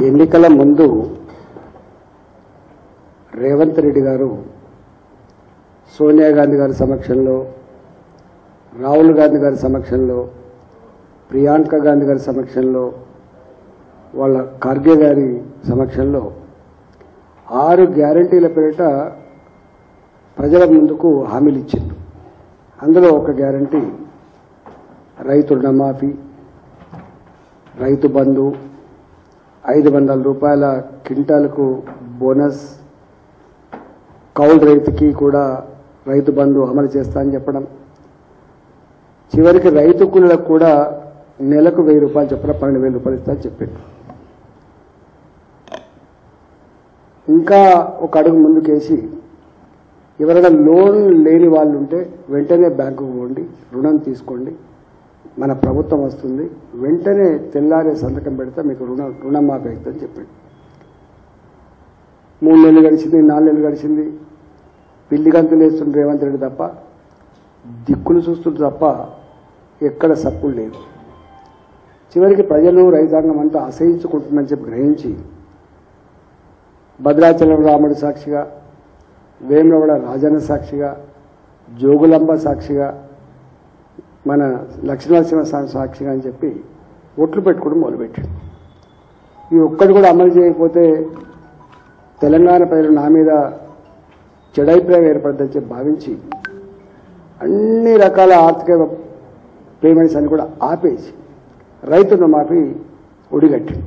ఎన్నికల ముందు రేవంత్ రెడ్డి గారు సోనియా గాంధీ గారి సమక్షంలో, రాహుల్ గాంధీ గారి సమక్షంలో, ప్రియాంక గాంధీ గారి సమక్షంలో, వాళ్ళ ఖర్గే గారి సమక్షంలో 6 గ్యారంటీల పేరిట ప్రజల ముందుకు హామీలు ఇచ్చింది. అందులో ఒక గ్యారంటీ రైతు రుణమాఫీ, రైతు బంధు, 500 రూపాయల క్వింటాలకు బోనస్, కౌలు రైతుకి కూడా రైతు బంధు అమలు చేస్తా అని చెప్పడం, చివరికి రైతు కూలీలకు కూడా నెలకు 1000 రూపాయలు చెప్పిన 12,000 రూపాయలు ఇస్తా అని చెప్పింది. ఇంకా ఒక అడుగు ముందుకేసి ఎవరైనా లోన్ లేని వాళ్ళు ఉంటే వెంటనే బ్యాంకుకు పోండి, రుణం తీసుకోండి, మన ప్రభుత్వం వస్తుంది, వెంటనే తెల్లారే సంతకం పెడితే మీకు రుణమాఫీ అవుతుందని చెప్పాడు. 3 నెలలు గడిచింది, 4 నెలలు గడిచింది, పిల్లి గంతులు వేస్తుంటే రేవంత్ రెడ్డి తప్ప, దిక్కులు చూస్తుంటే తప్ప ఎక్కడ సప్పులు లేదు. చివరికి ప్రజలు రైతాంగం అంతా అసహించుకుంటుందని చెప్పి గ్రహించి భద్రాచలం రాముడి సాక్షిగా, వేములవాడ రాజన్న సాక్షిగా, జోగులాంబ సాక్షిగా, మన లక్ష్మీనరసింహస్వామి సాక్షిగా అని చెప్పి ఓట్లు పెట్టుకోవడం మొదలుపెట్టాడు. ఈ ఒక్కటి కూడా అమలు చేయకపోతే తెలంగాణ ప్రజలు నా మీద చెడైప్రాయం ఏర్పడుతుందని చెప్పి భావించి అన్ని రకాల ఆర్థిక పేమెంట్స్ అని కూడా ఆపేసి రైతు రుణమాఫీ ఒడిగట్టింది.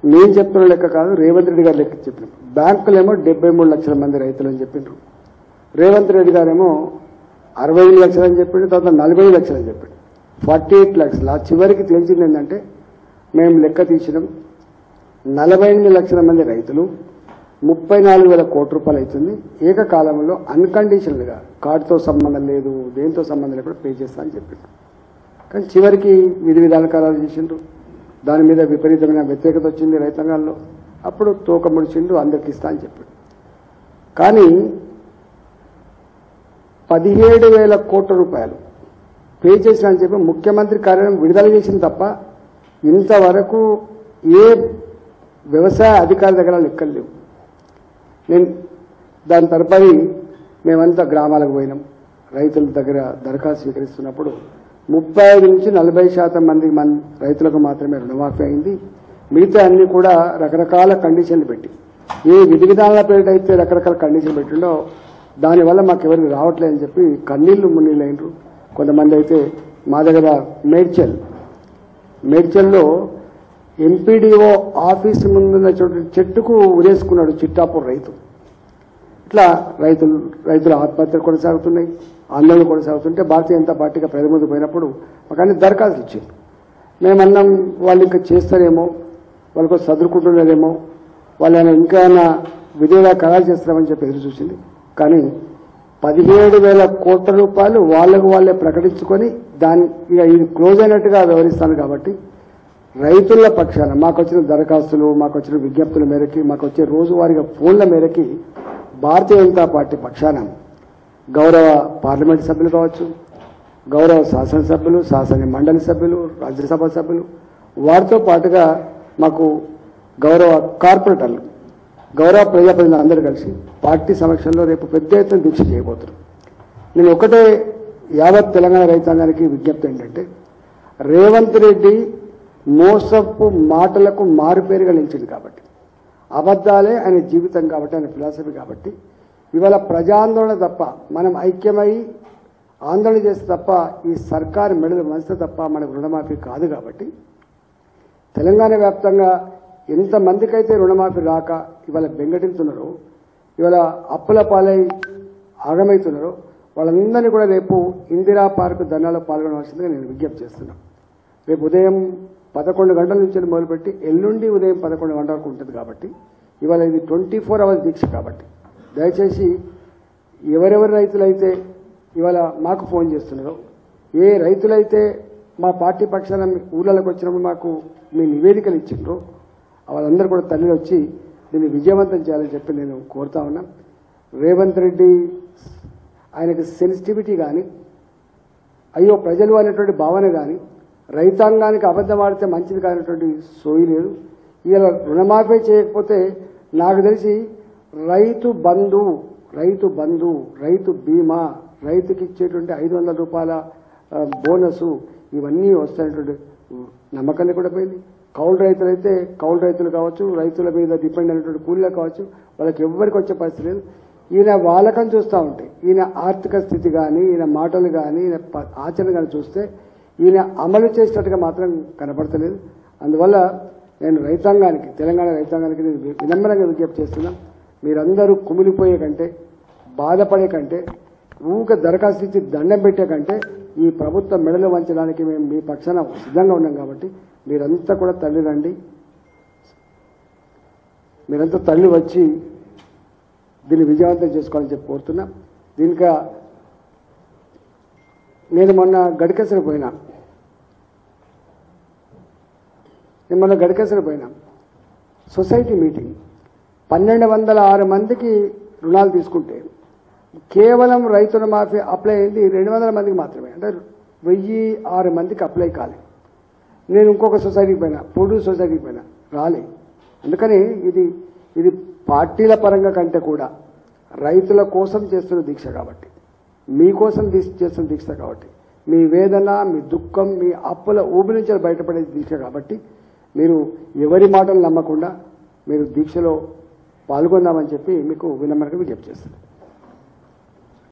నేను చెప్తున్న లెక్క కాదు, రేవంత్ రెడ్డి గారు లెక్క చెప్పినారు. బ్యాంకులేమో 73 లక్షల మంది రైతులు అని చెప్పిండ్రు, రేవంత్ రెడ్డి గారేమో 65 లక్షలు అని చెప్పిండు, తర్వాత 40 లక్షలు అని చెప్పిండు, 48 లక్షలు. ఆ చివరికి తెలిసింది ఏంటంటే మేము లెక్క తీసినాం, 48 లక్షల మంది రైతులు 34,000 కోట్ల రూపాయలు అవుతుంది. ఏకకాలంలో అన్కండిషనల్గా కార్డుతో సంబంధం లేదు, దేంతో సంబంధం లేకుండా పే చేస్తా అని చెప్పిండు. కానీ చివరికి విధి విధానకారాలు చేసిండ్రు, దాని మీద విపరీతమైన వ్యతిరేకత వచ్చింది రైతాంగాల్లో. అప్పుడు తోక ముడిచిండు, అందరికి ఇస్తా అని చెప్పాడు. కానీ 17,000 కోట్ల రూపాయలు పే చేసిన అని చెప్పి ముఖ్యమంత్రి కార్యాలయం విడుదల చేసింది తప్ప ఇంతవరకు ఏ వ్యవసాయ అధికారి దగ్గర లెక్కలు లేవు. నేను దాని తరపడి మేమంతా గ్రామాలకు పోయినాం, రైతుల దగ్గర దరఖాస్తు స్వీకరిస్తున్నప్పుడు 35 నుంచి 40% మంది రైతులకు మాత్రమే రుణమాఫీ అయింది. మిగతా అన్ని కూడా రకరకాల కండిషన్లు పెట్టి, ఏ విధి విధానాల పేరిట అయితే రకరకాల కండిషన్లు పెట్టిండో దానివల్ల మాకు ఎవరికి రావట్లేదని చెప్పి కన్నీళ్లు మున్నీళ్ళు అయినరు. కొంతమంది అయితే మా దగ్గర మేడ్చల్లో ఎంపీడీఓ ఆఫీస్ ముందున్న చెట్టుకు ఉరేసుకున్నాడు చిట్టాపూర్ రైతు. ఇట్లా రైతుల ఆత్మహత్యలు కొనసాగుతున్నాయి, ఆందోళన కొనసాగుతుంటే భారతీయ జనతా పార్టీగా ప్రజల ముందు పోయినప్పుడు మాకు అన్ని దరఖాస్తులు ఇచ్చారు. మేమన్నాం వాళ్ళు ఇంకా చేస్తారేమో, వాళ్ళకు చదువుకుంటున్నారేమో, వాళ్ళని ఇంకా విధిగా ఖరారు చేస్తామని చెప్పి ఎదురు చూసింది. కానీ 17,000 కోట్ల రూపాయలు వాళ్ళకు వాళ్ళే ప్రకటించుకొని దాని ఇక ఇది క్లోజ్ అయినట్టుగా వ్యవహరిస్తాను. కాబట్టి రైతుల పక్షాన మాకు వచ్చిన దరఖాస్తులు, మాకు వచ్చిన విజ్ఞప్తుల మేరకి, మాకు వచ్చే రోజువారీగా ఫోన్ల మేరకి భారతీయ జనతా పార్టీ పక్షాన గౌరవ పార్లమెంట్ సభ్యులు కావచ్చు, గౌరవ శాసనసభ్యులు, శాసన మండలి సభ్యులు, రాజ్యసభ సభ్యులు, వారితో పాటుగా మాకు గౌరవ కార్పొరేటర్లు, గౌరవ ప్రజాప్రతినిధులు అందరూ కలిసి పార్టీ సమక్షంలో రేపు పెద్ద ఎత్తున దీక్ష చేయబోతున్నారు. నేను ఒకటే యావత్ తెలంగాణ రైతాంగానికి విజ్ఞప్తి ఏంటంటే, రేవంత్ రెడ్డి మోసపు మాటలకు మారుపేరుగా నిలిచింది కాబట్టి, అబద్ధాలే ఆయన జీవితం కాబట్టి, ఆయన ఫిలాసఫీ కాబట్టి, ఇవాళ ప్రజాందోళన తప్ప మనం ఐక్యమై ఆందోళన చేస్తే తప్ప ఈ సర్కారు మెడలు వంచితే తప్ప మనకు రుణమాఫీ కాదు. కాబట్టి తెలంగాణ వ్యాప్తంగా ఎంతమందికైతే రుణమాఫీ రాక ఇవాళ బెంగటిల్తున్నారో, ఇవాళ అప్పుల పాలై ఆగమవుతున్నారో వాళ్ళందరినీ కూడా రేపు ఇందిరా పార్క్ ధర్నాలో పాల్గొనవలసిందిగా నేను విజ్ఞప్తి చేస్తున్నాను. రేపు ఉదయం 11 గంటల నుంచి మొదలుపెట్టి ఎల్లుండి ఉదయం 11 గంటల వరకు ఉంటుంది. కాబట్టి ఇవాళ ఇది 24 అవర్స్ దీక్ష. కాబట్టి దయచేసి ఎవరెవరి రైతులైతే ఇవాళ మాకు ఫోన్ చేస్తున్నారో, ఏ రైతులైతే మా పార్టీ పక్షాన ఊళ్ళలోకి వచ్చినప్పుడు మాకు మీ నివేదికలు ఇచ్చిండ్రో వాళ్ళందరూ కూడా తల్లి వచ్చి దీన్ని విజయవంతం చేయాలని చెప్పి నేను కోరుతా ఉన్నా. రేవంత్ రెడ్డి ఆయనకు సెన్సిటివిటీ కానీ, అయ్యో ప్రజలు అనేటువంటి భావన కానీ, రైతాంగానికి అబద్ధం ఆడితే మంచిది కానటువంటి సోయి లేదు. ఇలా రుణమాఫీ చేయకపోతే నాకు తెలిసి రైతు బంధు, రైతు బీమా, రైతుకి ఇచ్చేటువంటి 500 రూపాయల బోనసు ఇవన్నీ వస్తాయనేటువంటి నమ్మకాన్ని కూడా పోయింది. కౌలు రైతులైతే కౌలు రైతులు కావచ్చు, రైతుల మీద డిపెండ్ అయినటువంటి కూలీలు కావచ్చు, వాళ్ళకి ఎవ్వరికి వచ్చే పరిస్థితి లేదు. ఈయన వాళ్ళకం చూస్తూ ఉంటే ఈయన ఆర్థిక స్థితి కానీ, ఈయన మాటలు కానీ, ఈయన ఆచరణ కానీ చూస్తే ఈయన అమలు చేసినట్టుగా మాత్రం కనపడతలేదు. అందువల్ల నేను రైతాంగానికి, తెలంగాణ రైతాంగానికి నేను వినమ్రంగా విజ్ఞప్తి చేస్తున్నా, మీరందరూ కుమిలిపోయే కంటే, బాధపడే కంటే, ఊక దరఖాస్తు ఇచ్చి దండం పెట్టే కంటే ఈ ప్రభుత్వం మెడలు వంచడానికి మేము మీ పక్షాన సిద్ధంగా ఉన్నాం. కాబట్టి మీరంతా కూడా తల్లి రండి, మీరంతా తల్లి వచ్చి దీన్ని విజయవంతం చేసుకోవాలని చెప్పి కోరుతున్నా. దీనికా నేను మొన్న గడికేసరి పోయినా, సొసైటీ మీటింగ్ 1206 మందికి రుణాలు తీసుకుంటే కేవలం రైతు రుణమాఫీ అప్లై అయింది 200 మందికి మాత్రమే. అంటే 1006 మందికి అప్లై కాలే. నేను ఇంకొక సొసైటీకి పోయినా, పొడూరు సొసైటీకి పోయినా, రాలే. అందుకని ఇది పార్టీల పరంగా కంటే కూడా రైతుల కోసం చేస్తున్న దీక్ష కాబట్టి, మీకోసం చేస్తున్న దీక్ష కాబట్టి, మీ వేదన, మీ దుఃఖం, మీ అప్పుల ఊబి నుంచి బయటపడే దీక్ష కాబట్టి మీరు ఎవరి మాటలు నమ్మకుండా మీరు దీక్షలో పాల్గొందామని చెప్పి మీకు వినమ్రంగా విజ్ఞప్తి చేస్తున్నారు.